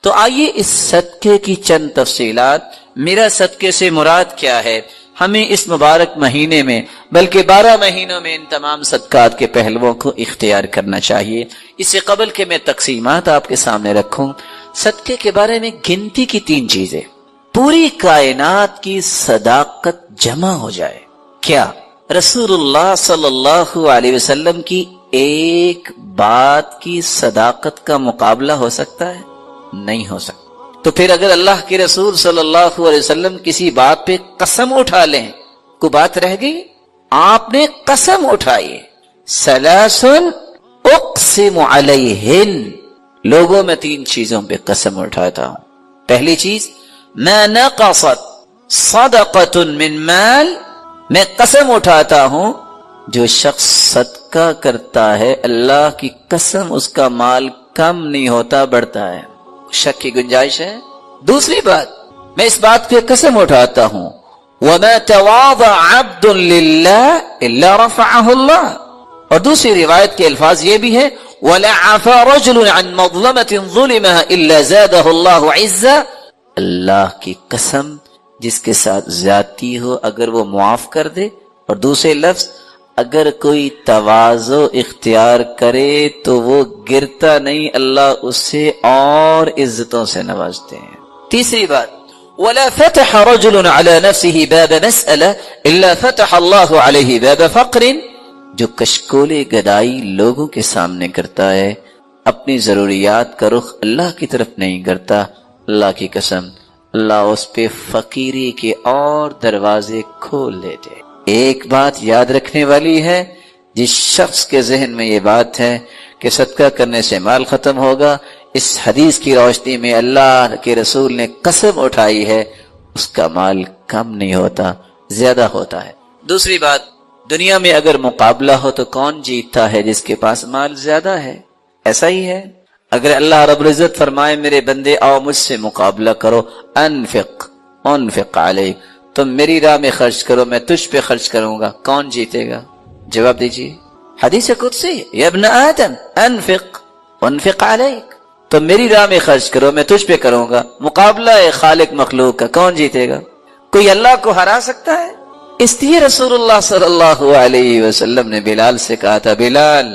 تو آئیے اس صدقے کی چند تفصیلات، میرا صدقے سے مراد کیا ہے، ہمیں اس مبارک مہینے میں بلکہ 12 مہینوں میں ان تمام صدقات کے پہلوؤں کو اختیار کرنا چاہیے۔ اس سے قبل کہ میں تقسیمات آپ کے سامنے رکھوں، صدقے کے بارے میں گنتی کی 3 چیزیں، پوری کائنات کی صداقت جمع ہو جائے۔ کیا رسول اللہ صلی اللہ علیہ وسلم کی ایک بات کی صداقت کا مقابلہ ہو سکتا ہے؟ نہیں ہو سکتا۔ تو پھر اگر اللہ کے رسول صلی اللہ علیہ وسلم کسی بات پہ قسم اٹھا لیں، کوئی بات رہ گئی؟ آپ نے قسم اٹھائی، ثلاث اقسم علیہن، لوگوں میں 3 چیزوں پہ قسم اٹھاتا ہوں۔ پہلی چیز، ما نقصت صدقۃ من مال، میں قسم اٹھاتا ہوں جو شخص صدقہ کرتا ہے اللہ کی قسم اس کا مال کم نہیں ہوتا، بڑھتا ہے، شک کی گنجائش ہے۔ دوسری بات، میں اس بات پہ قسم اٹھاتا ہوں وَمَا تَوَاضَعَ عَبْدٌ لِلَّهِ إِلَّا رَفَعَهُ اللَّهُ، اور دوسری روایت کے الفاظ یہ بھی ہے وَلَا عَفَا رَجُلٌ عَنْ مَظْلَمَةٍ ظُلِمَهَا إِلَّا زَادَهُ اللَّهُ عِزًّا، اللہ کی قسم جس کے ساتھ زیادتی ہو اگر وہ معاف کر دے، اور دوسرے لفظ اگر کوئی تواضع اختیار کرے تو وہ گرتا نہیں، اللہ اس سے اور عزتوں سے نوازتے ہیں۔ تیسری بات، وَلَا فَتَحَ رَجُلٌ عَلَى نَفْسِهِ بَابَ مَسْأَلَةٍ إِلَّا فَتَحَ اللَّهُ عَلَيْهِ بَابَ فَقْرٍ، جو کشکول گدائی لوگوں کے سامنے کرتا ہے، اپنی ضروریات کا رخ اللہ کی طرف نہیں کرتا، اللہ کی قسم اللہ اس پہ فقیری کے اور دروازے کھول دیتے۔ ایک بات یاد رکھنے والی ہے، جس شخص کے ذہن میں یہ بات ہے کہ صدقہ کرنے سے مال ختم ہوگا، اس حدیث کی روشنی میں اللہ کے رسول نے قسم اٹھائی ہے اس کا مال کم نہیں ہوتا، زیادہ ہوتا ہے۔ دوسری بات، دنیا میں اگر مقابلہ ہو تو کون جیتتا ہے؟ جس کے پاس مال زیادہ ہے، ایسا ہی ہے۔ اگر اللہ رب العزت فرمائے میرے بندے آؤ مجھ سے مقابلہ کرو، انفق علیک، تم میری راہ میں خرچ کرو میں تجھ پہ خرچ کروں گا، کون جیتے گا؟ جواب دیجیے، حدیث قدسی، یا ابن آدم انفق علیک، تم میری راہ میں خرچ کرو میں تجھ پہ کروں گا، مقابلہ ہے خالق مخلوق کا، کون جیتے گا؟ کوئی اللہ کو ہرا سکتا ہے؟ اس لیے رسول اللہ صلی اللہ علیہ وسلم نے بلال سے کہا تھا، بلال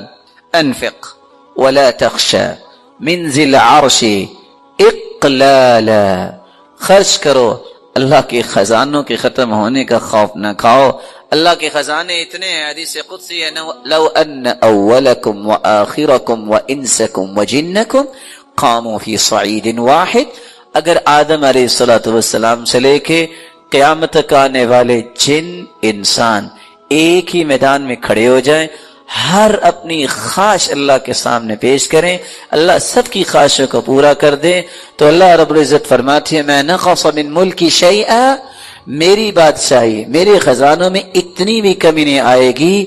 انفق ولا تخشى من ذی العرش اقلالا، خرچ کرو اللہ کے خزانوں کے ختم ہونے کا خوف نہ کھاؤ، اللہ کے خزانے اتنے ہیں، حدیث قدسی ہے، لو ان اولکم وآخرکم وانسکم وجنکم قاموا فی صعید واحد، اگر آدم علیہ السلام سے لے کے قیامت تک آنے والے جن انسان ایک ہی میدان میں کھڑے ہو جائیں، ہر اپنی خواہش اللہ کے سامنے پیش کریں، اللہ سب کی خواہشوں کو پورا کر دے، تو اللہ رب العزت فرماتے ہیں میں نقص من ملکی شیئا، میری بادشاہی میرے خزانوں میں اتنی بھی کمی نہیں آئے گی،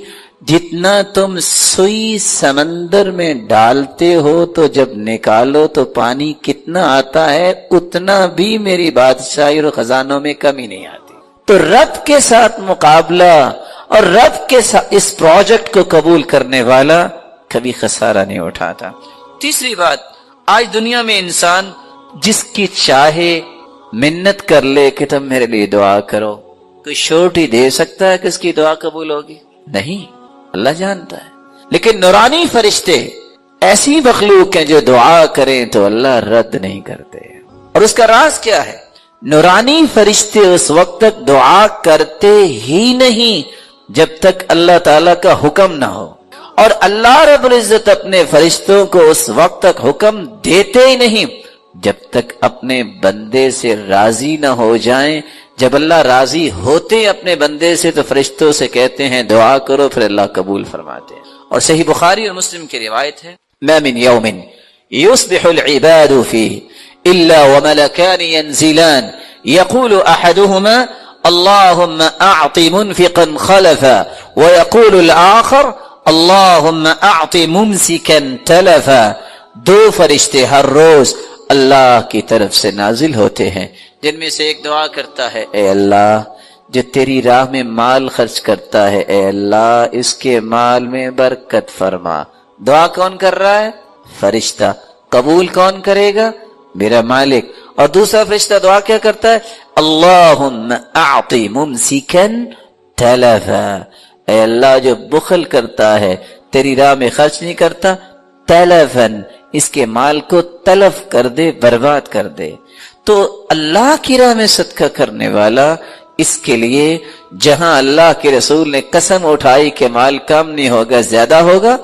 جتنا تم سوئی سمندر میں ڈالتے ہو تو جب نکالو تو پانی کتنا آتا ہے، اتنا بھی میری بادشاہی اور خزانوں میں کمی نہیں آتی۔ تو رب کے ساتھ مقابلہ اور رب کے ساتھ اس پروجیکٹ کو قبول کرنے والا کبھی خسارہ نہیں اٹھاتا۔ تیسری بات، آج دنیا میں انسان جس کی چاہے منت کر لے کہ تم میرے لیے دعا کرو، کوئی شورٹی دے سکتا ہے کہ اس کی دعا قبول ہوگی؟ نہیں، اللہ جانتا ہے۔ لیکن نورانی فرشتے ایسی مخلوق ہیں جو دعا کریں تو اللہ رد نہیں کرتے، اور اس کا راز کیا ہے؟ نورانی فرشتے اس وقت تک دعا کرتے ہی نہیں جب تک اللہ تعالیٰ کا حکم نہ ہو، اور اللہ رب العزت اپنے فرشتوں کو اس وقت تک حکم دیتے ہی نہیں جب تک اپنے بندے سے راضی نہ ہو جائیں۔ جب اللہ راضی ہوتے اپنے بندے سے تو فرشتوں سے کہتے ہیں دعا کرو، پھر اللہ قبول فرماتے ہیں۔ اور صحیح بخاری اور مسلم کی روایت ہے، ما من یوم یصبح العباد فیہ الا وملکان ینزلان یقول احدهما اللهم اعط منفقا خلفا ويقول الاخر اللهم اعط ممسكا تلفا، دو فرشتے ہر روز اللہ کی طرف سے نازل ہوتے ہیں، جن میں سے ایک دعا کرتا ہے اے اللہ جو تیری راہ میں مال خرچ کرتا ہے، اے اللہ اس کے مال میں برکت فرما۔ دعا کون کر رہا ہے؟ فرشتہ۔ قبول کون کرے گا؟ میرا مالک. اور دوسرا فرشتہ دعا کیا کرتا ہے؟ اللہم اعطی ممسکن تلفا، اے اللہ جو بخل کرتا ہے تیری راہ میں خرچ نہیں کرتا، تلفن اس کے مال کو تلف کر دے، برباد کر دے. تو اللہ کی راہ میں صدقہ کرنے والا، اس کے لیے جہاں اللہ کے رسول نے قسم اٹھائی کہ مال کم نہیں ہوگا زیادہ ہوگا،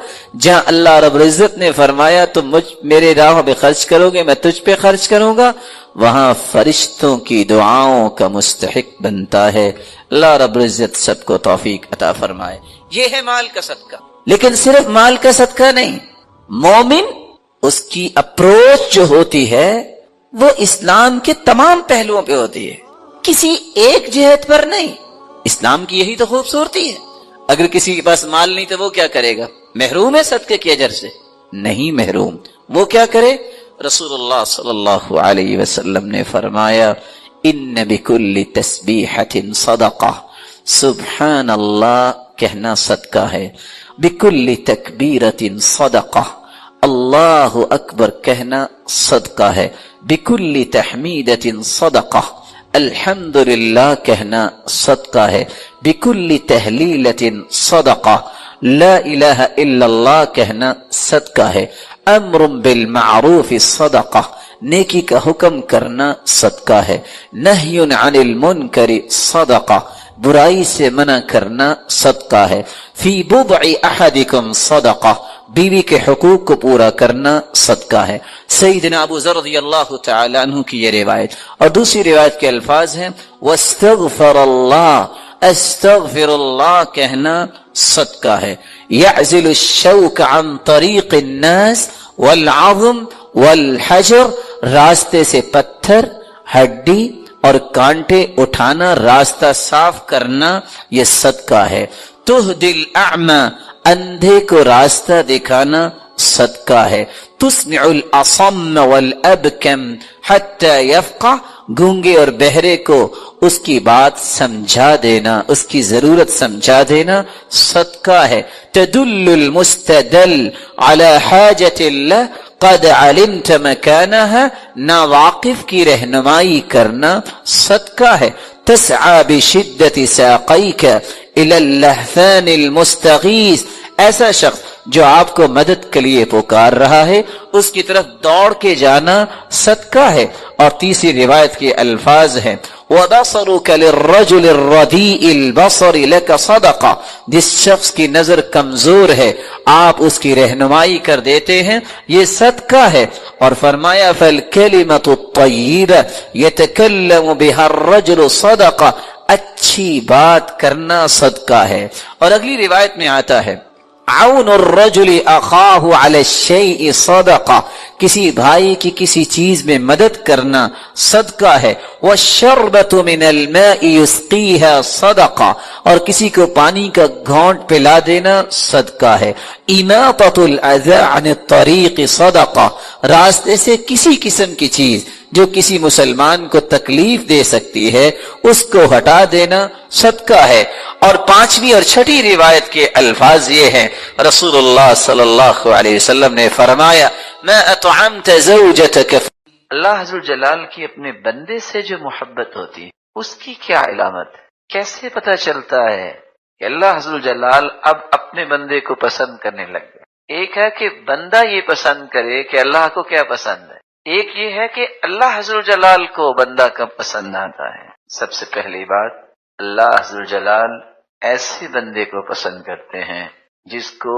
جہاں اللہ رب العزت نے فرمایا تم میرے راہ میں خرچ کرو گے میں تجھ پہ خرچ کروں گا، وہاں فرشتوں کی دعاؤں کا مستحق بنتا ہے. اللہ رب العزت سب کو توفیق عطا فرمائے. یہ ہے مال کا صدقہ. لیکن صرف مال کا صدقہ نہیں، مومن اس کی اپروچ جو ہوتی ہے وہ اسلام کے تمام پہلوؤں پہ ہوتی ہے، کسی ایک جہت پر نہیں. اسلام کی یہی تو خوبصورتی ہے. اگر کسی کے پاس مال نہیں تو وہ کیا کرے گا؟ محروم ہے صدقے کے اجر سے؟ نہیں محروم. وہ کیا کرے؟ رسول اللہ صلی اللہ علیہ وسلم نے فرمایا ان بکل تسبیحۃ صدقہ، سبحان اللہ کہنا صدقہ ہے. بکل تکبیرۃ صدقہ، اللہ اکبر کہنا صدقہ ہے. بکل تحمیدۃ صدقہ، الحمدللہ کہنا صدقہ ہے. بکل تہلیلۃ صدقہ، لا الہ الا اللہ کہنا صدقہ ہے. امر بالمعروف صدقہ، نیکی کا حکم کرنا صدقہ ہے. نہی عن المنکر صدقہ، برائی سے منع کرنا صدقہ ہے. فی بضع احدکم صدقہ، بیوی کے حقوق کو پورا کرنا صدقہ ہے. سیدنا ابو ذر رضی اللہ تعالی عنہ کی یہ روایت. اور دوسری روایت کے الفاظ ہیں واستغفر اللہ، استغفر اللہ کہنا صدقہ ہے. یعزل الشوک عن طریق الناس والعظم والحجر، راستے سے پتھر، ہڈی اور کانٹے اٹھانا، راستہ صاف کرنا، یہ صدقہ ہے. تہدی الاعمى، اندھے کو راستہ دکھانا صدقہ ہے. تسمع الاصم والابکم حتی یفقہ، گونگے اور بہرے کو اس کی بات سمجھا دینا، اس کی ضرورت سمجھا دینا صدقہ ہے. تدل المستدل على حاجة الله قد علمت مكانها، ناواقف کی رہنمائی کرنا صدقہ ہے. تسعى بشدة ساقيك الى اللهفان المستغيث، ایسا شخص جو آپ کو مدد کے لیے پکار رہا ہے اس کی طرف دوڑ کے جانا صدقہ ہے. اور تیسری روایت کے الفاظ ہیں وَبَصَرُكَ لِلرَّجُلِ الرَّدِيءِ الْبَصَرِ لَكَ صَدَقَةٌ، جس شخص کی نظر کمزور ہے آپ اس کی رہنمائی کر دیتے ہیں، یہ صدقہ ہے. اور فرمایا فَالْكَلِمَةُ الطَّيِّبَةُ يَتَكَلَّمُ بِهَا الرَّجُلُ صَدَقَةٌ، اچھی بات کرنا صدقہ ہے. اور اگلی روایت میں آتا ہے عون الرجل اخاہ علی الشیء صدقہ، کسی بھائی کی کسی چیز میں مدد کرنا صدقہ ہے. والشربة من الماء یسقیها صدقہ، اور کسی کو پانی کا گھونٹ پلا دینا صدقہ ہے. اماطۃ الاذى عن الطریق صدقہ، راستے سے کسی قسم کی چیز جو کسی مسلمان کو تکلیف دے سکتی ہے اس کو ہٹا دینا صدقہ ہے. اور پانچویں اور چھٹی روایت کے الفاظ یہ ہیں رسول اللہ صلی اللہ علیہ وسلم نے فرمایا ما اطعمت زوجتك، اللہ عز وجل کی اپنے بندے سے جو محبت ہوتی ہے اس کی کیا علامت، کیسے پتہ چلتا ہے کہ اللہ عز وجل اب اپنے بندے کو پسند کرنے لگ گیا؟ ایک ہے کہ بندہ یہ پسند کرے کہ اللہ کو کیا پسند ہے، ایک یہ ہے کہ اللہ عز وجل کو بندہ کب پسند آتا ہے. سب سے پہلی بات اللہ عز وجل ایسے بندے کو پسند کرتے ہیں جس کو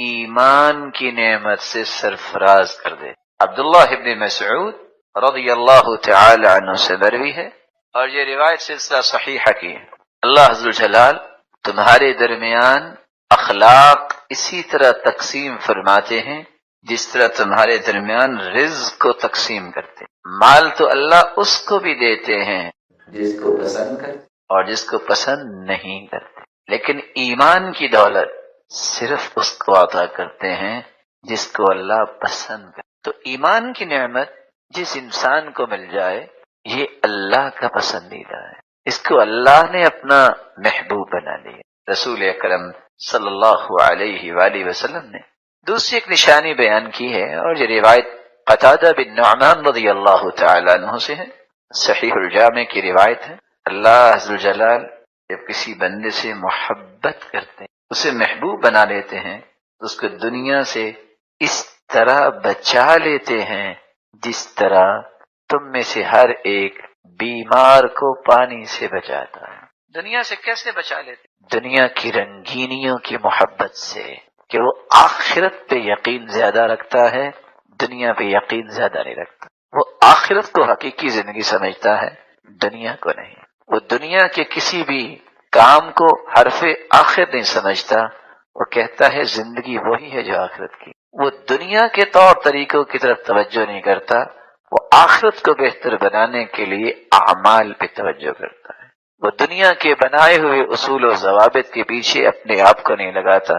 ایمان کی نعمت سے سرفراز کر دے. عبداللہ ابن مسعود رضی اللہ تعالی عنہ سے مروی ہے اور یہ روایت سلسلہ صحیحہ کی ہے. اللہ عز وجل تمہارے درمیان اخلاق اسی طرح تقسیم فرماتے ہیں جس طرح تمہارے درمیان رزق کو تقسیم کرتے ہیں. مال تو اللہ اس کو بھی دیتے ہیں جس کو پسند کرتے اور جس کو پسند نہیں کرتے، لیکن ایمان کی دولت صرف اس کو عطا کرتے ہیں جس کو اللہ پسند کرتے. تو ایمان کی نعمت جس انسان کو مل جائے یہ اللہ کا پسندیدہ ہے، اس کو اللہ نے اپنا محبوب بنا لیا. رسول اکرم صلی اللہ علیہ وآلہ وسلم نے دوسری ایک نشانی بیان کی ہے اور یہ روایت قتادہ بن نعمان رضی اللہ تعالی عنہ سے ہے، صحیح الجامع کی روایت ہے، اللہ عز وجل جب کسی بندے سے محبت کرتے ہیں، اسے محبوب بنا لیتے ہیں، تو اس کو دنیا سے اس طرح بچا لیتے ہیں جس طرح تم میں سے ہر ایک بیمار کو پانی سے بچاتا ہے۔ دنیا سے کیسے بچا لیتے؟ دنیا کی رنگینیوں کی محبت سے، کہ وہ آخرت پہ یقین زیادہ رکھتا ہے، دنیا پہ یقین زیادہ نہیں رکھتا۔ وہ آخرت کو حقیقی زندگی سمجھتا ہے، دنیا کو نہیں۔ وہ دنیا کے کسی بھی کام کو حرف آخر نہیں سمجھتا، وہ کہتا ہے زندگی وہی ہے جو آخرت کی۔ وہ دنیا کے طور طریقوں کی طرف توجہ نہیں کرتا، وہ آخرت کو بہتر بنانے کے لیے اعمال پہ توجہ کرتا ہے۔ وہ دنیا کے بنائے ہوئے اصول و ضوابط کے پیچھے اپنے آپ کو نہیں لگاتا،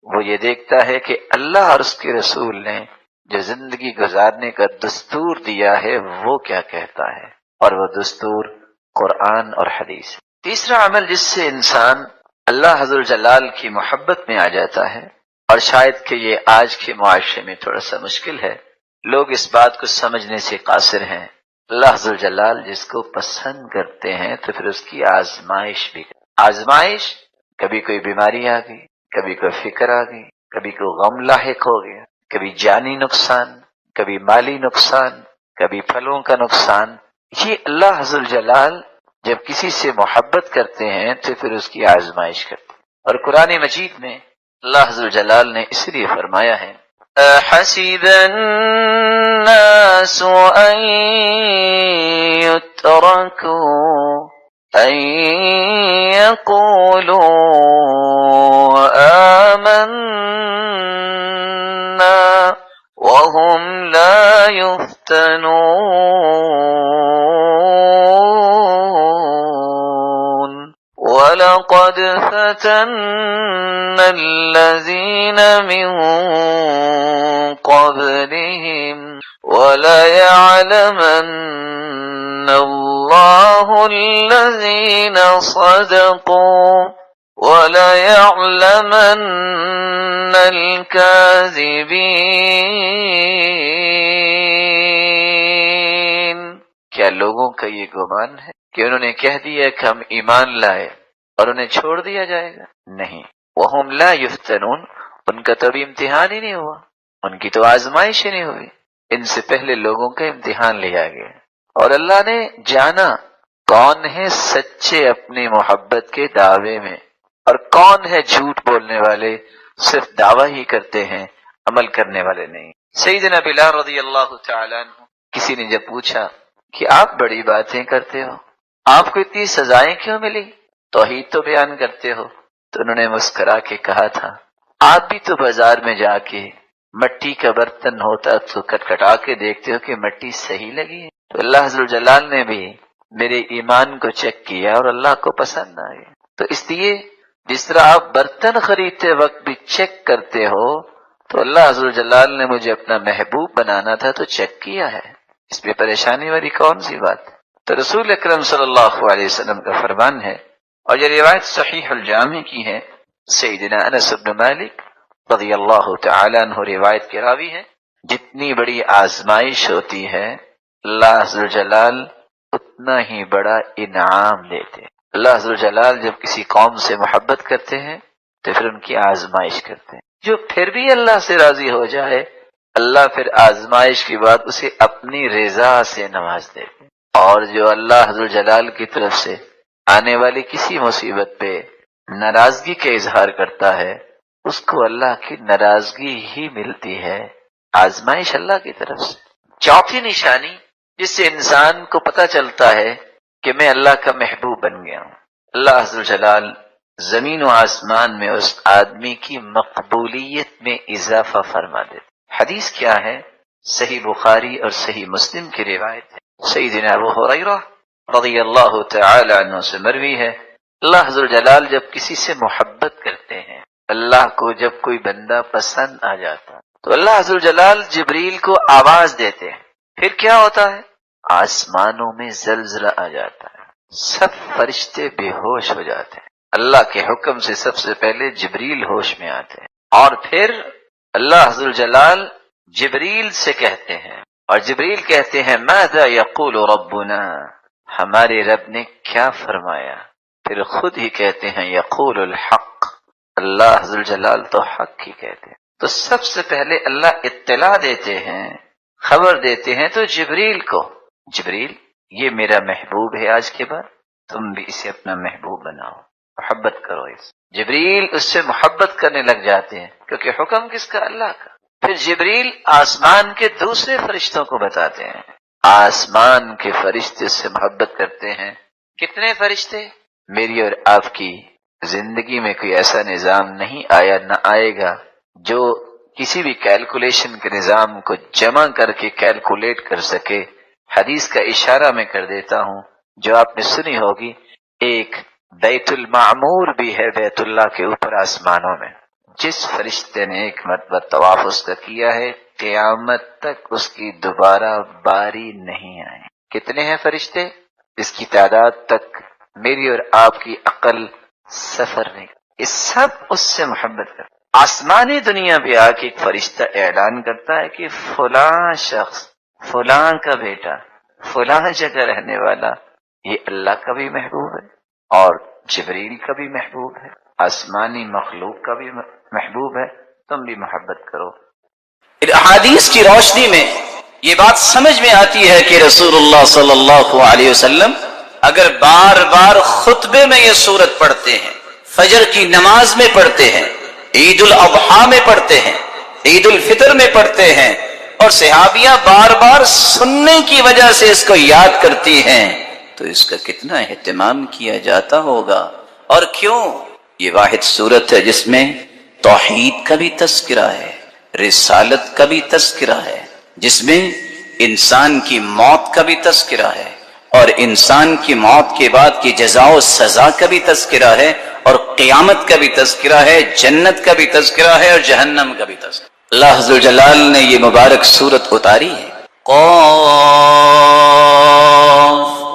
وہ یہ دیکھتا ہے کہ اللہ اور اس کے رسول نے جو زندگی گزارنے کا دستور دیا ہے وہ کیا کہتا ہے، اور وہ دستور قرآن اور حدیث۔ تیسرا عمل جس سے انسان اللہ حضر جلال کی محبت میں آ جاتا ہے، اور شاید کہ یہ آج کے معاشرے میں تھوڑا سا مشکل ہے، لوگ اس بات کو سمجھنے سے قاصر ہیں، اللہ حضر جلال جس کو پسند کرتے ہیں تو پھر اس کی آزمائش بھی۔ آزمائش، کبھی کوئی بیماری آ گئی، کبھی کوئی فکر آ گئی، کبھی کوئی غم لاحق ہو گیا، کبھی جانی نقصان، کبھی مالی نقصان، کبھی پھلوں کا نقصان۔ یہ اللہ حضر جلال جب کسی سے محبت کرتے ہیں تو پھر اس کی آزمائش کرتے ہیں۔ اور قرآن مجید میں اللہ حضر جلال نے اس لیے فرمایا ہے، حسب الناس ان يتركوا ان يقولوا آمنا وهم لا يفتنون وَلَقَدْ فَتَنَّا الَّذِينَ مِن قَبْلِهِمْ وَلَيَعْلَمَنَّ اللَّهُ الَّذِينَ صَدَقُوا وَلَيَعْلَمَنَّ الْكَاذِبِينَ۔ کیا لوگوں کا یہ گمان ہے کہ انہوں نے کہہ دیا کہ ہم ایمان لائے اور انہیں چھوڑ دیا جائے گا؟ نہیں، وَهُمْ لَا يُفْتَنُونَ، ان کا تو ابھی امتحان ہی نہیں ہوا، ان کی تو آزمائش ہی نہیں ہوئی۔ ان سے پہلے لوگوں کا امتحان لیا گیا، اور اللہ نے جانا کون ہے سچے اپنی محبت کے دعوے میں، اور کون ہے جھوٹ بولنے والے، صرف دعویٰ ہی کرتے ہیں، عمل کرنے والے نہیں۔ سیدنا بلال رضی اللہ تعالیٰ عنہ، کسی نے جب پوچھا کہ آپ بڑی باتیں کرتے ہو، آپ کو اتنی سزائیں کیوں ملی، توحید تو بیان کرتے ہو، تو انہوں نے مسکرا کے کہا تھا، آپ بھی تو بازار میں جا کے مٹی کا برتن ہوتا تو کٹکھٹا کے دیکھتے ہو کہ مٹی صحیح لگی ہے، تو اللہ حضر جلال نے بھی میرے ایمان کو چیک کیا اور اللہ کو پسند آئے۔ تو اس لیے جس طرح آپ برتن خریدتے وقت بھی چیک کرتے ہو، تو اللہ حضر جلال نے مجھے اپنا محبوب بنانا تھا تو چیک کیا ہے، اس میں پریشانی والی کون سی بات ہے؟ تو رسول اکرم صلی اللہ علیہ وسلم کا فرمان ہے، اور یہ روایت صحیح الجامع کی ہے، سیدنا انس بن مالک رضی اللہ تعالی عنہ روایت کے راوی ہیں، جتنی بڑی آزمائش ہوتی ہے اللہ حضر جلال اتنا ہی بڑا انعام دیتے ہیں۔ اللہ حضر جلال جب کسی قوم سے محبت کرتے ہیں تو پھر ان کی آزمائش کرتے ہیں، جو پھر بھی اللہ سے راضی ہو جائے اللہ پھر آزمائش کے بعد اسے اپنی رضا سے نواز دیتے ہیں، اور جو اللہ حضر جلال کی طرف سے آنے والی کسی مصیبت پہ ناراضگی کا اظہار کرتا ہے اس کو اللہ کی ناراضگی ہی ملتی ہے، آزمائش اللہ کی طرف سے۔ چوتھی نشانی جس سے انسان کو پتہ چلتا ہے کہ میں اللہ کا محبوب بن گیا ہوں، اللہ حضر جلال زمین و آسمان میں اس آدمی کی مقبولیت میں اضافہ فرما دیتے۔ حدیث کیا ہے؟ صحیح بخاری اور صحیح مسلم کی روایت ہے، سیدنا ابو ہریرہ رضی اللہ تعالی عنہ سے مروی ہے، اللہ حضر جلال جب کسی سے محبت کرتے ہیں، اللہ کو جب کوئی بندہ پسند آ جاتا تو اللہ حضر جلال جبریل کو آواز دیتے ہیں، پھر کیا ہوتا ہے؟ آسمانوں میں زلزلہ آ جاتا ہے، سب فرشتے بے ہوش ہو جاتے ہیں، اللہ کے حکم سے سب سے پہلے جبریل ہوش میں آتے ہیں، اور پھر اللہ حضر جلال جبریل سے کہتے ہیں اور جبریل کہتے ہیں ماذا یقول ربنا، ہمارے رب نے کیا فرمایا؟ پھر خود ہی کہتے ہیں یقول الحق، اللہ ذوالجلال تو حق ہی کہتے ہیں۔ تو سب سے پہلے اللہ اطلاع دیتے ہیں، خبر دیتے ہیں تو جبریل کو، جبریل یہ میرا محبوب ہے، آج کے بعد تم بھی اسے اپنا محبوب بناؤ، محبت کرو اس۔ جبریل اس سے محبت کرنے لگ جاتے ہیں، کیونکہ حکم کس کا؟ اللہ کا۔ پھر جبریل آسمان کے دوسرے فرشتوں کو بتاتے ہیں، آسمان کے فرشتے اس سے محبت کرتے ہیں۔ کتنے فرشتے؟ میری اور آپ کی زندگی میں کوئی ایسا نظام نہیں آیا، نہ آئے گا، جو کسی بھی کیلکولیشن کے نظام کو جمع کر کے کیلکولیٹ کر سکے۔ حدیث کا اشارہ میں کر دیتا ہوں جو آپ نے سنی ہوگی، ایک بیت المعمور بھی ہے بیت اللہ کے اوپر آسمانوں میں، جس فرشتے نے ایک مرتبہ طواف اس کا کیا ہے قیامت تک اس کی دوبارہ باری نہیں آئے۔ کتنے ہیں فرشتے؟ اس کی تعداد تک میری اور آپ کی عقل سفر نہیں۔ اس سب اس سے محبت کرتے۔ آسمانی دنیا پہ آ کے ایک فرشتہ اعلان کرتا ہے کہ فلاں شخص، فلاں کا بیٹا، فلاں جگہ رہنے والا، یہ اللہ کا بھی محبوب ہے اور جبریل کا بھی محبوب ہے، آسمانی مخلوق کا بھی محبوب ہے، تم بھی محبت کرو۔ احادیث کی روشنی میں یہ بات سمجھ میں آتی ہے کہ رسول اللہ صلی اللہ علیہ وسلم اگر بار بار خطبے میں یہ سورت پڑھتے ہیں، فجر کی نماز میں پڑھتے ہیں، عید الاضحیٰ میں پڑھتے ہیں، عید الفطر میں پڑھتے ہیں، اور صحابیاں بار بار سننے کی وجہ سے اس کو یاد کرتی ہیں، تو اس کا کتنا اہتمام کیا جاتا ہوگا۔ اور کیوں؟ یہ واحد سورت ہے جس میں توحید کا بھی تذکرہ ہے، رسالت کا بھی تذکرہ ہے، جس میں انسان کی موت کا بھی تذکرہ ہے، اور انسان کی موت کے بعد کی جزا و سزا کا بھی تذکرہ ہے، اور قیامت کا بھی تذکرہ ہے، جنت کا بھی تذکرہ ہے، اور جہنم کا بھی تذکرہ۔ اللہ ذوالجلال نے یہ مبارک سورت اتاری ہے۔ قاف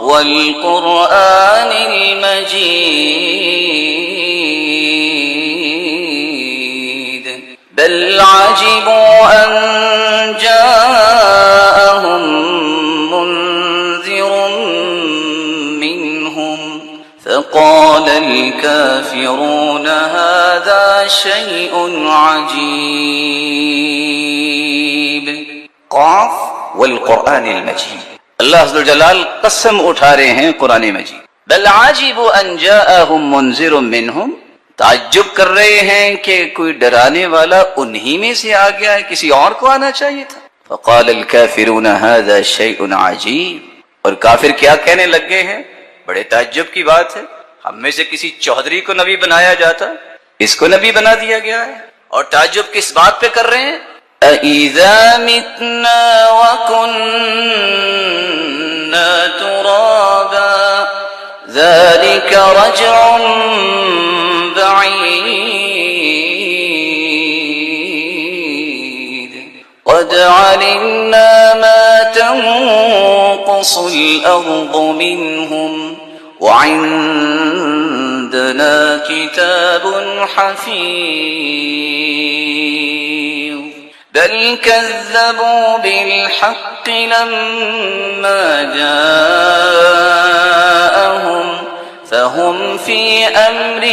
والقرآن المجید بل عجبوا ان جاءهم منذر منهم فقال الكافرون هذا شيء عجيب۔ قاف والقرآن المجید، اللہ عز و جلال قسم اٹھا رہے ہیں قرآن مجید۔ بل عجبوا ان جاءهم منذر منهم، تعجب کر رہے ہیں کہ کوئی ڈرانے والا انہی میں سے آ گیا ہے، کسی اور کو آنا چاہیے تھا۔ فقال الكافرون هذا شيء عجيب، اور کافر کیا کہنے لگ گئے ہیں؟ بڑے تعجب کی بات ہے، ہم میں سے کسی چودھری کو نبی بنایا جاتا، اس کو نبی بنا دیا گیا ہے۔ اور تعجب کس بات پہ کر رہے ہیں؟ اَإِذَا مِتْنَا وَكُنَّا تُرَابًا ذَلِكَ رَجْعٌ بَعِيدٌ قَدْ عَلِمْنَا مَا تَنقُصُ الْأَرْضُ مِنْهُمْ وَعِندَنَا كِتَابٌ حَفِيظٌ بل كذبوا بالحق لما جاءهم فهم في أمر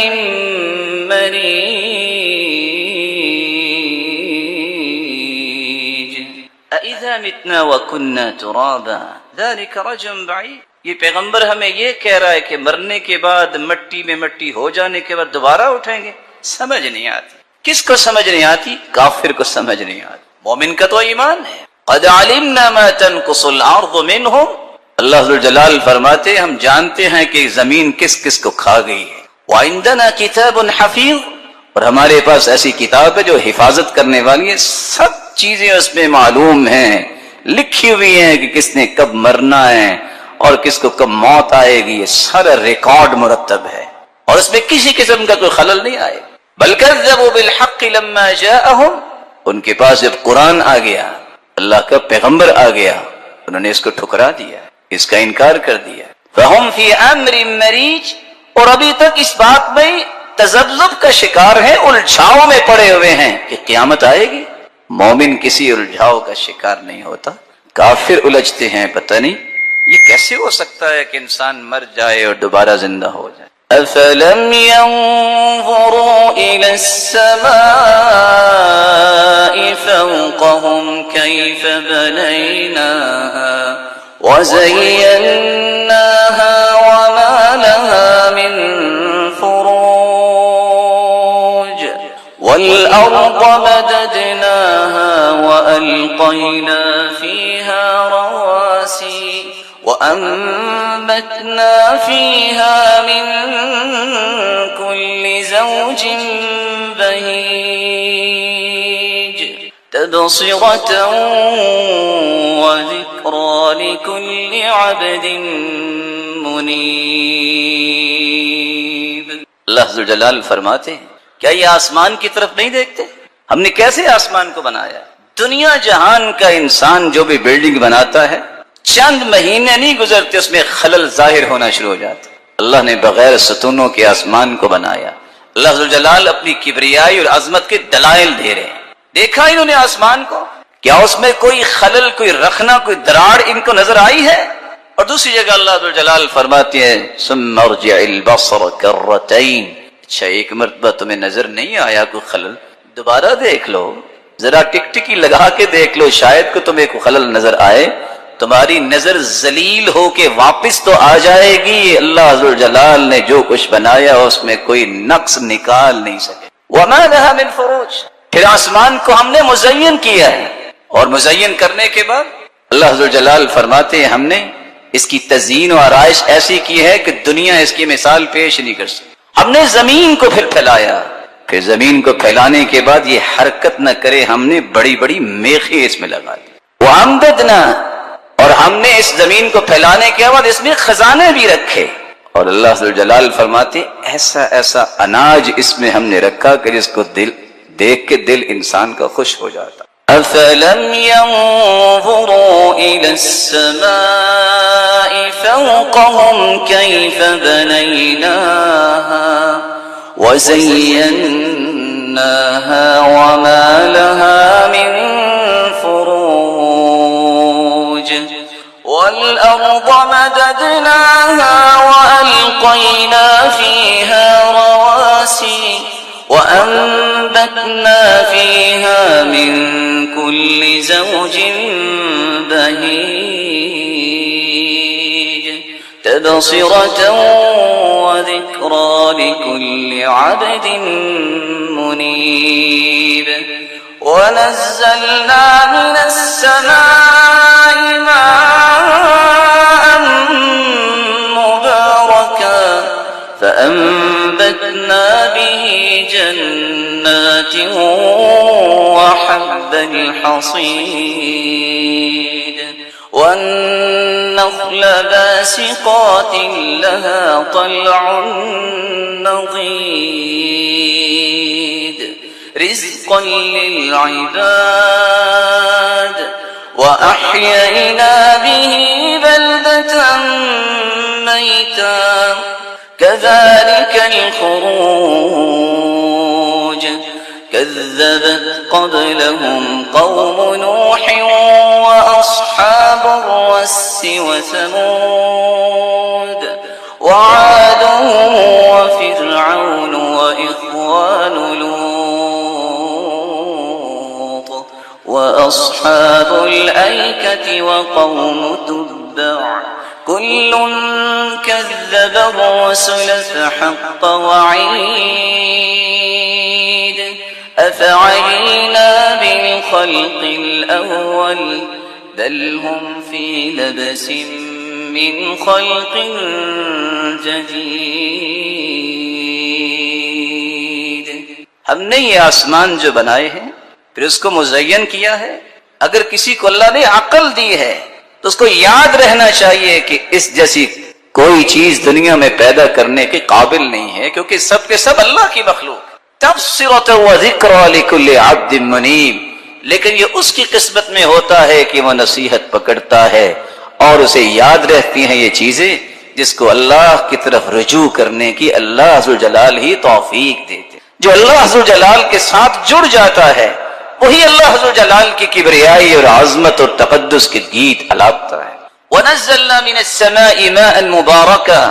مريج أإذا متنا وكنا ترابا ذلك رجع بعيد۔ یہ پیغمبر ہمیں یہ کہہ رہا ہے کہ مرنے کے بعد مٹی میں مٹی ہو جانے کے بعد دوبارہ اٹھیں گے؟ سمجھ نہیں آتی۔ کس کو سمجھ نہیں آتی؟ کافر کو سمجھ نہیں آتی۔ مومن کا تو ایمان ہے۔ قد علمنا ما تنقص الارض منهم، اللہ ذوالجلال فرماتے ہم جانتے ہیں کہ زمین کس کس کو کھا گئی ہے۔ وعندنا کتاب حفیظ، اور ہمارے پاس ایسی کتاب ہے جو حفاظت کرنے والی ہے، سب چیزیں اس میں معلوم ہیں، لکھی ہوئی ہیں کہ کس نے کب مرنا ہے اور کس کو کب موت آئے گی، یہ سارا ریکارڈ مرتب ہے، اور اس میں کسی قسم کا کوئی خلل نہیں آئے گا۔ بل کذبوا بالحق لما جاءهم، ان کے پاس جب قرآن آ گیا، اللہ کا پیغمبر آ گیا، انہوں نے اس کو ٹھکرا دیا، اس کا انکار کر دیا۔ فهم في امر مريج، اور ابھی تک اس بات میں تذبذب کا شکار ہیں، الجھاؤ میں پڑے ہوئے ہیں کہ قیامت آئے گی۔ مومن کسی الجھاؤ کا شکار نہیں ہوتا، کافر الجھتے ہیں، پتہ نہیں یہ کیسے ہو سکتا ہے کہ انسان مر جائے اور دوبارہ زندہ ہو جائے۔ أَفَلَمْ يَنظُرُوا إِلَى السَّمَاءِ فَوْقَهُمْ كَيْفَ بَنَيْنَاهَا وَزَيَّنَّاهَا وَمَا لَهَا مِنْ فُرُوجٍ وَالْأَرْضَ مَدَدْنَاهَا وَأَلْقَيْنَا فِيهَا رَوَاسِيَ وَأَنبَتْنَا فِيهَا مِن كُلِّ زَوْجٍ بَهِيجٍ تَبْصِرَةً وَذِكْرَى لِكُلِّ عَبْدٍ مُنِيبٍ۔ اللہ ذوالجلال فرماتے ہیں کیا یہ آسمان کی طرف نہیں دیکھتے؟ ہم نے کیسے آسمان کو بنایا؟ دنیا جہان کا انسان جو بھی بلڈنگ بناتا ہے چند مہینے نہیں گزرتے اس میں خلل ظاہر ہونا شروع ہو جاتا۔ اللہ نے بغیر ستونوں کے آسمان کو بنایا۔ اللہ ذوالجلال اپنی کبریائی اور عظمت کے دلائل دے رہے ہیں۔ دیکھا انہوں نے آسمان کو، کیا اس میں کوئی خلل، کوئی رخنا، کوئی دراڑ ان کو نظر آئی ہے؟ اور دوسری جگہ اللہ ذوالجلال فرماتے ہیں ثم ارجع البصر کرتین، اچھا ایک مرتبہ تمہیں نظر نہیں آیا کوئی خلل، دوبارہ دیکھ لو، ذرا ٹک ٹکی لگا کے دیکھ لو، شاید کو تمہیں کوئی خلل نظر آئے۔ تمہاری نظر ذلیل ہو کے واپس تو آ جائے گی، اللہ ذوالجلال نے جو کچھ بنایا اس میں کوئی نقص نکال نہیں سکے۔ وَمَا لَهَا مِن فُرُوجٍ، پھر آسمان کو ہم نے مزین کیا ہے، اور مزین کرنے کے بعد اللہ ذوالجلال فرماتے ہیں ہم نے اس کی تزئین و آرائش ایسی کی ہے کہ دنیا اس کی مثال پیش نہیں کر سکتی۔ ہم نے زمین کو پھر پھیلایا، پھر زمین کو پھیلانے کے بعد یہ حرکت نہ کرے ہم نے بڑی بڑی میخیں اس میں لگا دی۔ وَأَنبَتْنَا، اور ہم نے اس زمین کو پھیلانے کے بعد اس میں خزانے بھی رکھے، اور اللہ ذوالجلال فرماتے ایسا ایسا اناج اس میں ہم نے رکھا کہ جس کو دل دیکھ کے دل انسان کا خوش ہو جاتا۔ أَفَلَمْ يَنظُرُوا إِلَى السَّمَاءِ فَوْقَهُمْ كَيْفَ بَنَيْنَاهَا وَزَيَّنَّاهَا وَمَا لَهَا مِن فُرُوجٍ وَالْأَرْضَ مَدَدْنَاهَا وَأَلْقَيْنَا فِيهَا رَوَاسِيَ وَأَنبَتْنَا فِيهَا مِن كُلِّ زَوْجٍ بَهِيجٍ تَبْصِرَةً وَذِكْرَى لِكُلِّ عَبْدٍ مُنِيبٍ وَنَزَّلْنَا مِنَ السَّمَاءِ مَاءً مُبَارَكًا فَأَنبَتْنَا بِهِ جَنَّاتٍ وَحَبَّ الْحَصِيدِ وَالنَّخْلَ بَاسِقَاتٍ لَهَا طَلْعٌ نَضِيدٌ رِزْقًا لِلْعِبَادِ وَأَحْيَيْنَا بِهِ بَلْدَةً مَيْتًا كَذَلِكَ الْخُرُوجُ كَذَّبَتْ قَبْلَهُمْ قَوْمُ نُوحٍ وَأَصْحَابُ الرَّسِّ وَثَمُودَ وَعَادٌ وَفِرْعَوْنُ وَإِخْوَانُ لُوطٍ وَأَصْحَابُ الْأَيْكَةِ وَقَوْمُ تُبَّعٍ كُلٌّ كَذَّبَ الرُّسُلَ فَحَقَّ وَعِيدِ أَفَعَيِينَا بِالْخَلْقِ الْأَوَّلِ بَلْ هُمْ فِي لَبْسٍ مِّنْ خَلْقٍ جَدِيدٍ۔ ہم نے یہ آسمان جو بنائے ہیں پھر اس کو مزین کیا ہے۔ اگر کسی کو اللہ نے عقل دی ہے تو اس کو یاد رہنا چاہیے کہ اس جیسی کوئی چیز دنیا میں پیدا کرنے کے قابل نہیں ہے، کیونکہ سب کے سب اللہ کی مخلوق۔ تبصرۃ وذکریٰ لکل عبد منیب، لیکن یہ اس کی قسمت میں ہوتا ہے کہ وہ نصیحت پکڑتا ہے اور اسے یاد رہتی ہیں یہ چیزیں جس کو اللہ کی طرف رجوع کرنے کی اللہ ذوالجلال ہی توفیق دیتے۔ جو اللہ ذوالجلال کے ساتھ جڑ جاتا ہے وہی اللہ حضور جلال کی کبریائی اور عظمت اور تقدس کے گیت الاپتا ہے. وَنَزَّلْنَا مِنَ السَّمَاءِ مَاءً مُبَارَكًا،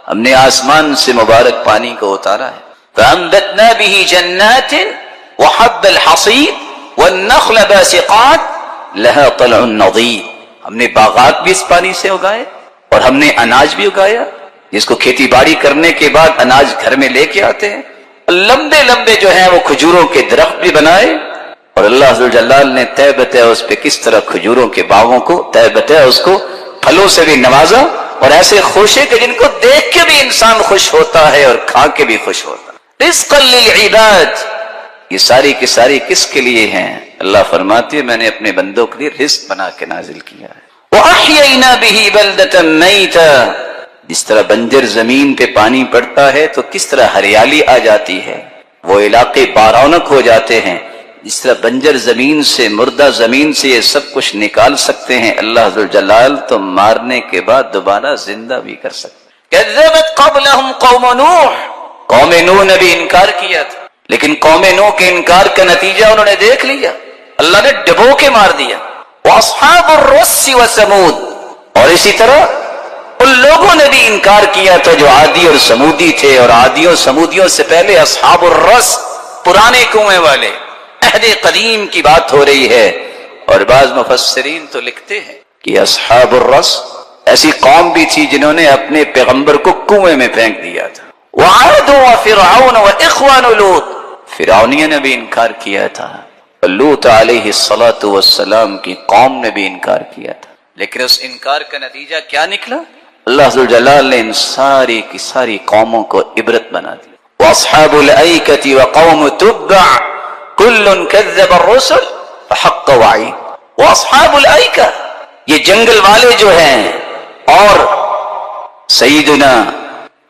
ہم نے آسمان سے مبارک پانی کو اتارا ہے. فَأَنبَتْنَا بِهِ جَنَّاتٍ وَحَبَّ الْحَصِيدِ وَالنَّخْلَ بَاسِقَاتٍ لَهَا طَلْعٌ نَضِيدٌ، ہم نے باغات بھی اس پانی سے اگائے اور ہم نے اناج بھی اگایا، جس کو کھیتی باڑی کرنے کے بعد اناج گھر میں لے کے آتے ہیں. لمبے لمبے جو ہیں وہ کھجوروں کے درخت بھی بنائے، اور اللہ عز و جلال نے طے بتہ اس پہ کس طرح کھجوروں کے باغوں کو طے بتہ اس کو پھلوں سے بھی نوازا، اور ایسے خوشے کہ جن کو دیکھ کے بھی انسان خوش ہوتا ہے اور کھا کے بھی خوش ہوتا ہے. رزقا للعباد، یہ ساری کی ساری کس کے لیے ہیں؟ اللہ فرماتے ہیں میں نے اپنے بندوں کے لیے رزق بنا کے نازل کیا ہے. وَأَحْيَيْنَا بِهِ بَلْدَةً مَيْتًا، جس طرح بنجر زمین پہ پانی پڑتا ہے تو کس طرح ہریالی آ جاتی ہے، وہ علاقے بارونق ہو جاتے ہیں، جس طرح بنجر زمین سے، مردہ زمین سے یہ سب کچھ نکال سکتے ہیں اللہ ذو الجلال، تو مارنے کے بعد دوبارہ زندہ بھی کر سکتے. كذبت قبلهم قوم نوح، قوم نوح نے بھی انکار کیا تھا، لیکن قوم نوح کے انکار کا نتیجہ انہوں نے دیکھ لیا، اللہ نے ڈبو کے مار دیا. واصحاب الرس وثمود، اور اسی طرح ان لوگوں نے بھی انکار کیا تھا جو عادی اور سمودی تھے، اور عادیوں سمودیوں سے پہلے اصحاب الرس، پرانے کنویں والے، عہد قدیم کی بات ہو رہی ہے. اور بعض مفسرین تو لکھتے ہیں کہ اصحاب الرس ایسی قوم بھی تھی جنہوں نے اپنے پیغمبر کو کنویں میں پھینک دیا تھا. وعاد وفرعون واخوان لوط، فرعونیوں نے بھی انکار کیا تھا، لوط علیہ الصلاۃ والسلام کی قوم نے بھی انکار کیا تھا. لیکن اس انکار کا نتیجہ کیا نکلا؟ اللہ ذو الجلال نے ان ساری کی ساری قوموں کو عبرت بنا دی. واصحاب الایکۃ وقوم تبع کل کذب الرسل فحق وعید. واصحاب الایکہ، یہ جنگل والے جو ہیں، اور سیدنا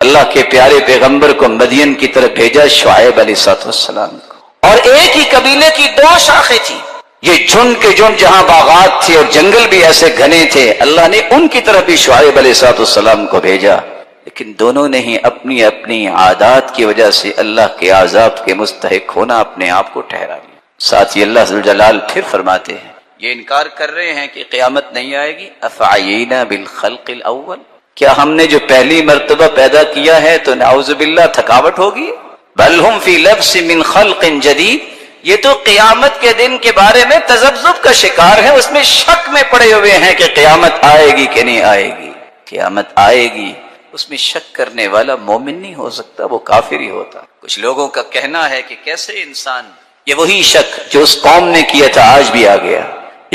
اللہ کے پیارے پیغمبر کو مدین کی طرف بھیجا شعیب علیہ السلام کو، اور ایک ہی قبیلے کی دو شاخیں تھیں، یہ جھنڈ کے جھنڈ جہاں باغات تھے اور جنگل بھی ایسے گھنے تھے، اللہ نے ان کی طرف بھی شعیب علیہ السلام کو بھیجا، لیکن دونوں نے ہی اپنی اپنی عادات کی وجہ سے اللہ کے عذاب کے مستحق ہونا اپنے آپ کو ٹھہرا لیا. ساتھ ہی اللہ ذو الجلال پھر فرماتے ہیں، یہ انکار کر رہے ہیں کہ قیامت نہیں آئے گی. افعینا بالخلق الاول، کیا ہم نے جو پہلی مرتبہ پیدا کیا ہے تو نعوذ باللہ تھکاوٹ ہوگی؟ بل ہم فی لبس من خلق جدید، یہ تو قیامت کے دن کے بارے میں تذبذب کا شکار ہے، اس میں شک میں پڑے ہوئے ہیں کہ قیامت آئے گی کہ نہیں آئے گی. قیامت آئے گی، اس میں شک کرنے والا مومن نہیں ہو سکتا، وہ کافر ہی ہوتا. کچھ لوگوں کا کہنا ہے کہ کیسے انسان، یہ وہی شک جو اس قوم نے کیا تھا آج بھی آ گیا.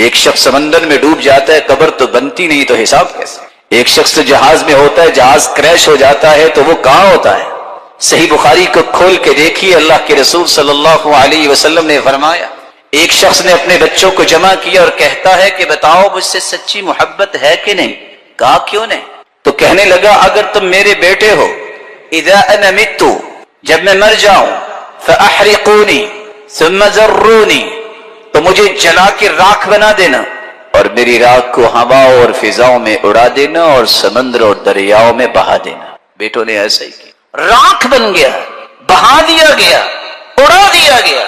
ایک شخص سمندر میں ڈوب جاتا ہے، قبر تو بنتی نہیں تو حساب کیسے؟ ایک شخص جہاز میں ہوتا ہے، جہاز کریش ہو جاتا ہے تو وہ کہاں ہوتا ہے؟ صحیح بخاری کو کھول کے دیکھیے، اللہ کے رسول صلی اللہ علیہ وسلم نے فرمایا، ایک شخص نے اپنے بچوں کو جمع کیا اور کہتا ہے کہ بتاؤ مجھ سے سچی محبت ہے کہ نہیں؟ کہا کیوں نہیں؟ تو کہنے لگا اگر تم میرے بیٹے ہو، اذا انا مت، جب میں مر جاؤں، فاحرقونی ثم ذرونی، تو مجھے جلا کے راکھ بنا دینا، اور میری راکھ کو ہواؤں اور فضاؤں میں اڑا دینا اور سمندر اور دریاؤں میں بہا دینا. بیٹوں نے ایسا ہی کیا، راکھ بن گیا، بہا دیا گیا، اڑا دیا گیا.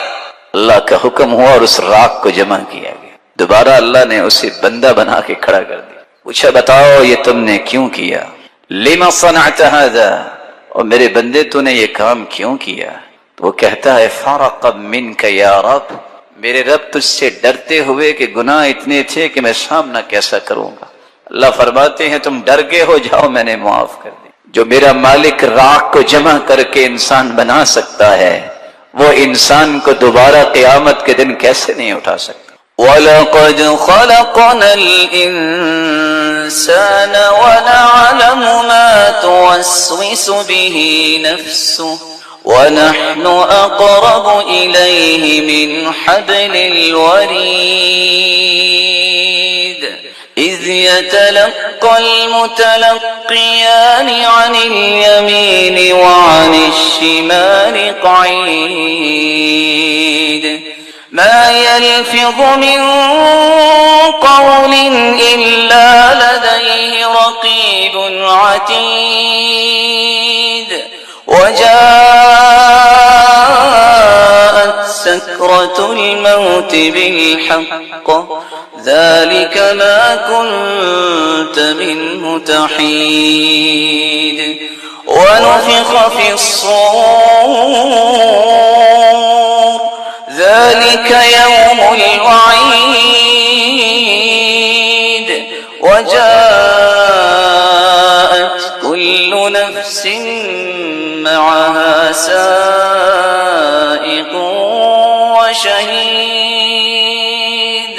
اللہ کا حکم ہوا اور اس راکھ کو جمع کیا گیا. دوبارہ اللہ نے اسے بندہ بنا کے کھڑا کر دیا. پوچھا بتاؤ یہ تم نے کیوں کیا؟ لما صنعت هذا، اور میرے بندے تو نے یہ کام کیوں کیا؟ تو وہ کہتا ہے فرقا منک یا رب، میرے رب تجھ سے ڈرتے ہوئے کہ گناہ اتنے تھے کہ میں سامنا کیسا کروں گا. اللہ فرماتے ہیں تم ڈر گئے ہو، جاؤ میں نے معاف کر دیا. جو میرا مالک راکھ کو جمع کر کے انسان بنا سکتا ہے، وہ انسان کو دوبارہ قیامت کے دن کیسے نہیں اٹھا سکتا؟ وَلَقَدْ خَلَقْنَا الْإِنسَانَ وَنَعْلَمُ مَا تُوَسْوِسُ بِهِ نَفْسُهُ وَنَحْنُ أَقْرَبُ إِلَيْهِ مِنْ حَبْلِ الْوَرِيدِ إِذْ يَتَلَقَّى الْمُتَلَقِّيَانِ عَنِ الْيَمِينِ وَعَنِ الشِّمَالِ قَعِيدٌ مَا يَلْفِظُ مِنْ قَوْلٍ إِلَّا لَدَيْهِ رَقِيبٌ عَتِيدٌ وَجَاءَتْ سكرة الموت بالحق ذلك ما كنت منه تحيد ونفخ في الصور ذلك يوم الوعيد وجاءت كل نفس معها سائق وشهيد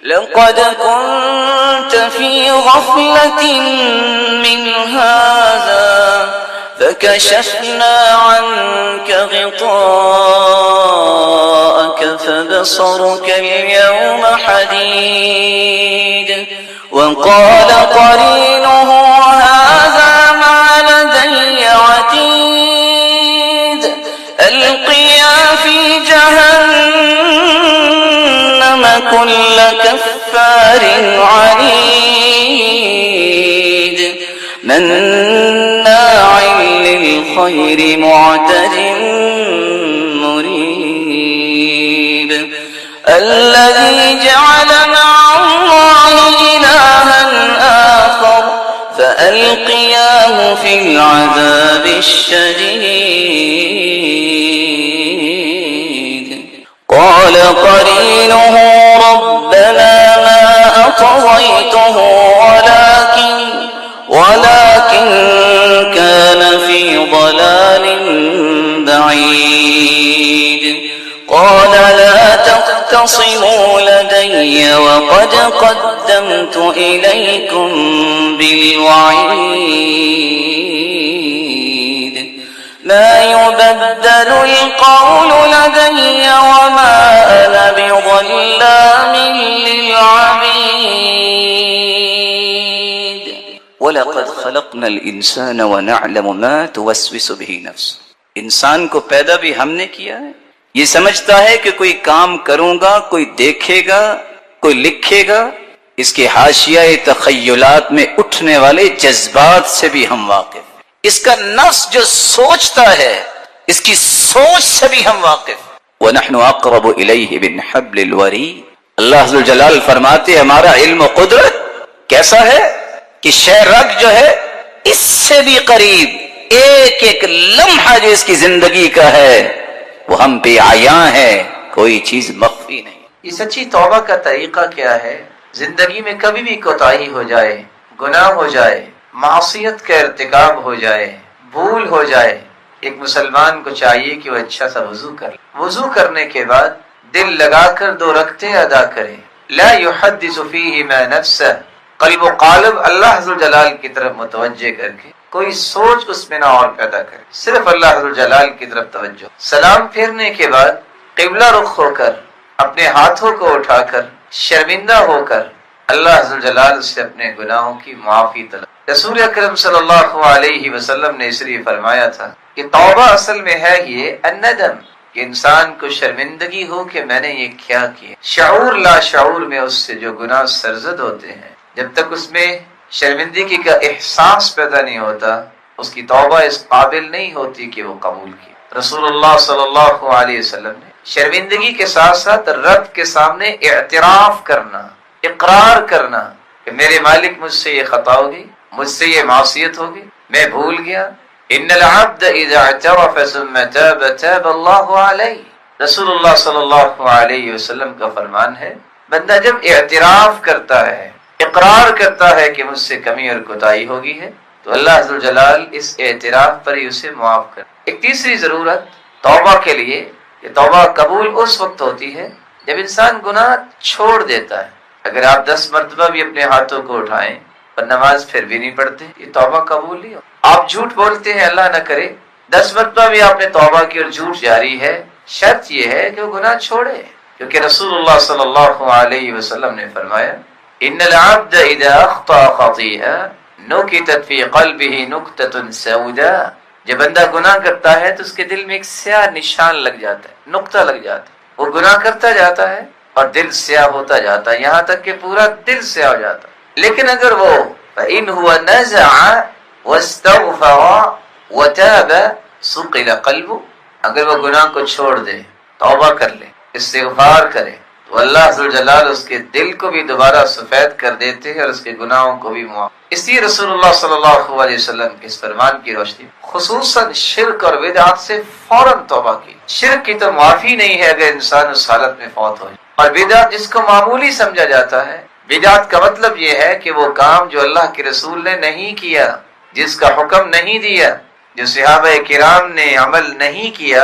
لقد كنت في غفلة من هذا فكشفنا عنك غطاءك فبصرك اليوم حديد وقال قرينه هذا ما لدي عتيد ألقيا في جهنم كل كفار عنيد مناع للخير معتد مريب الذي جعل مع الله إلها آخر فألقياه في العذاب الشديد قال قرينه ربنا ما أطغيته ولكن كان في ضلال بعيد قال لا تختصموا لدي وقد قدمت إليكم بالوعيد ما يبدل القول لدي وما أنا بظلام للعبيد وَلَقَدْ خَلَقْنَا الْإِنسَانَ وَنَعْلَمُ مَا تُوَسْوِسُ بِهِ نَفْسُهُ انسان کو پیدا بھی ہم نے کیا ہے، یہ سمجھتا ہے کہ کوئی کام کروں گا، کوئی دیکھے گا، کوئی لکھے گا، اس کے حاشیہ تخیلات میں اٹھنے والے جذبات سے بھی ہم واقف ہیں، اس کا نفس جو سوچتا ہے اس کی سوچ سے بھی ہم واقف ہیں۔ وَنَحْنُ أَقْرَبُ إِلَيْهِ مِنْ حَبْلِ الْوَرِيدِ اللہ عز و جلال فرماتے ہمارا علم و قدرت کیسا ہے کہ شے رگ جو ہے اس سے بھی قریب، ایک ایک لمحہ جو اس کی زندگی کا ہے وہ ہم پہ عیاں ہے، کوئی چیز مخفی نہیں۔ یہ سچی توبہ کا طریقہ کیا ہے؟ زندگی میں کبھی بھی کوتاہی ہو جائے، گناہ ہو جائے، معصیت کا ارتکاب ہو جائے، بھول ہو جائے، ایک مسلمان کو چاہیے کہ وہ اچھا سا وضو کرے، وضو کرنے کے بعد دل لگا کر 2 رکعتیں ادا کرے، لا يحدث فیہما نفسہ، قلب و قالب اللہ حضر جلال کی طرف متوجہ کر کے کوئی سوچ اس میں نہ اور پیدا کرے، صرف اللہ حضر جلال کی طرف توجہ۔ سلام پھیرنے کے بعد قبلہ رخ ہو کر اپنے ہاتھوں کو اٹھا کر شرمندہ ہو کر اللہ حضر جلال سے اپنے گناہوں کی معافی طلب۔ رسول اکرم صلی اللہ علیہ وسلم نے اس لیے فرمایا تھا کہ توبہ اصل میں ہے یہ الندم، کہ انسان کو شرمندگی ہو کہ میں نے یہ کیا کیا، شعور لا شعور میں اس سے جو گناہ سرزد ہوتے ہیں، جب تک اس میں شرمندگی کا احساس پیدا نہیں ہوتا اس کی توبہ اس قابل نہیں ہوتی کہ وہ قبول کی۔ رسول اللہ صلی اللہ علیہ وسلم نے شرمندگی کے ساتھ ساتھ رب کے سامنے اعتراف کرنا، اقرار کرنا کہ میرے مالک مجھ سے یہ خطا ہوگی، مجھ سے یہ معصیت ہوگی، میں بھول گیا۔ ان العبد اذا اعترف ثم تاب تاب اللہ علیہ، رسول اللہ صلی اللہ علیہ وسلم کا فرمان ہے بندہ جب اعتراف کرتا ہے، اقرار کرتا ہے کہ مجھ سے کمی اور کوتاہی ہوگی ہے تو اللہ عز و جلال اس اعتراف پر ہی اسے معاف کر۔ ایک تیسری ضرورت توبہ کے لیے، یہ توبہ قبول اس وقت ہوتی ہے جب انسان گناہ چھوڑ دیتا ہے۔ اگر آپ 10 مرتبہ بھی اپنے ہاتھوں کو اٹھائیں پر نماز پھر بھی نہیں پڑھتے، یہ توبہ قبول نہیں ہو۔ آپ جھوٹ بولتے ہیں، اللہ نہ کرے 10 مرتبہ بھی آپ نے توبہ کی اور جھوٹ جاری ہے، شرط یہ ہے کہ وہ گناہ چھوڑے، کیونکہ رسول اللہ صلی اللہ علیہ وسلم نے فرمایا ان العبد اذا اخطأ خطیئہ نکتت فی قلبہ نکتۃ سوداء، جب بندہ گناہ کرتا ہے تو اس کے دل میں ایک سیاہ نشان لگ جاتا ہے، نقطہ لگ جاتا ہے، وہ گناہ کرتا جاتا ہے اور دل سیاہ ہوتا جاتا ہے، یہاں تک کہ پورا دل سیاہ ہو جاتا ہے۔ لیکن اگر وہ فإن هو نزع واستغفر وتاب صقل قلبه، اگر وہ گناہ کو چھوڑ دے، توبہ کر لے استغفار کرے تو اللہ ذوالجلال اس کے دل کو بھی دوبارہ سفید کر دیتے ہیں اور اس کے گناہوں کو بھی معاف۔ اس لیے رسول اللہ صلی اللہ علیہ وسلم کے اس فرمان کی روشنی خصوصاً شرک اور بدعات سے فوراً توبہ کی۔ شرک کی تو معافی نہیں ہے اگر انسان اس حالت میں فوت ہو جائے، اور بدعت جس کو معمولی سمجھا جاتا ہے، بدعت کا مطلب یہ ہے کہ وہ کام جو اللہ کے رسول نے نہیں کیا، جس کا حکم نہیں دیا، جو صحابہ کرام نے عمل نہیں کیا،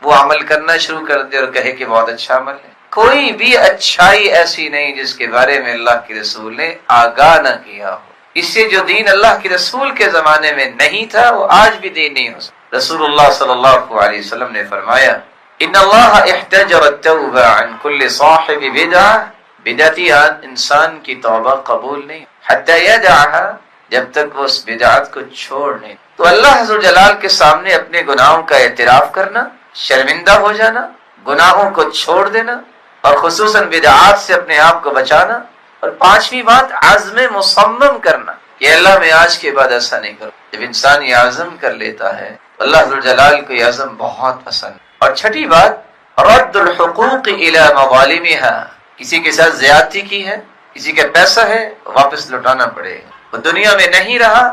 وہ عمل کرنا شروع کر دے اور کہے کہ بہت اچھا عمل ہے۔ کوئی بھی اچھائی ایسی نہیں جس کے بارے میں اللہ کے رسول نے آگاہ نہ کیا ہو۔ اس سے جو دین اللہ کے رسول کے زمانے میں نہیں تھا وہ آج بھی دین نہیں ہو سکتا۔ رسول اللہ صلی اللہ علیہ وسلم نے فرمایا ان اللہ احتجر التوبہ عن کل صاحب بدعہ، بدعتی انسان کی توبہ قبول نہیں حتی یدعها، جب تک وہ اس بدعت کو چھوڑ نہیں۔ تو اللہ عز و جلال کے سامنے اپنے گناہوں کا اعتراف کرنا، شرمندہ ہو جانا، گناہوں کو چھوڑ دینا، اور خصوصاً بدعات سے اپنے آپ کو بچانا، اور پانچویں بات عزم مصمم کرنا کہ اللہ میں آج کے بعد ایسا نہیں کروں۔ جب انسان یہ عزم کر لیتا ہے اللہ ذوالجلال کو یہ عزم بہت پسند۔ اور چھٹی بات رد الحقوق الی مظالمها، کسی کے ساتھ زیادتی کی ہے، کسی کا پیسہ ہے واپس لوٹانا پڑے گا، وہ دنیا میں نہیں رہا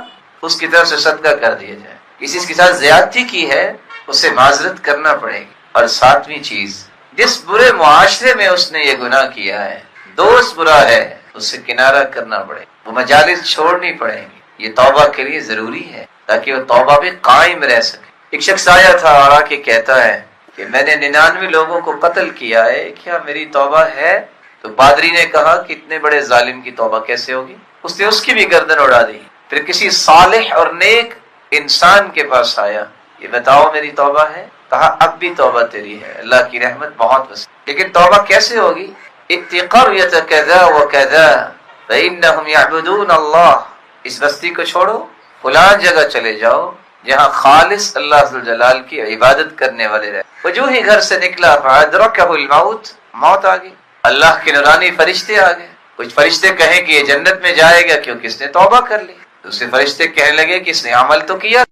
اس کی طرف سے صدقہ کر دیا جائے، کسی کے ساتھ زیادتی کی ہے اسے معذرت کرنا پڑے گی۔ اور ساتویں چیز، جس برے معاشرے میں اس نے یہ گناہ کیا ہے، دوست برا ہے، اس سے کنارہ کرنا پڑے، وہ مجالس چھوڑنی پڑیں گی، یہ توبہ کے لیے ضروری ہے تاکہ وہ توبہ پہ قائم رہ سکے۔ ایک شخص آیا تھا اور آ کے کہتا ہے کہ میں نے 99 لوگوں کو قتل کیا ہے، کیا میری توبہ ہے؟ تو پادری نے کہا کہ اتنے بڑے ظالم کی توبہ کیسے ہوگی؟ اس نے اس کی بھی گردن اڑا دی۔ پھر کسی صالح اور نیک انسان کے پاس آیا، یہ بتاؤ میری توبہ ہے؟ کہا اب بھی توبہ تیری ہے، اللہ کی رحمت بہت وسیع، لیکن توبہ کیسے ہوگی؟ اتقریۃ کذا وکذا فإنہم یعبدون اللہ، اس بستی کو چھوڑو، فلان جگہ چلے جاؤ جہاں خالص اللہ ذوالجلال کی عبادت کرنے والے رہے۔ وہ جو ہی گھر سے نکلا فأدرکہ الموت، موت آ گئی، اللہ کے نورانی فرشتے آ گئے۔ کچھ فرشتے کہیں کہ یہ جنت میں جائے گا کیونکہ اس نے توبہ کر لی، دوسرے فرشتے کہنے لگے کہ اس نے عمل تو کیا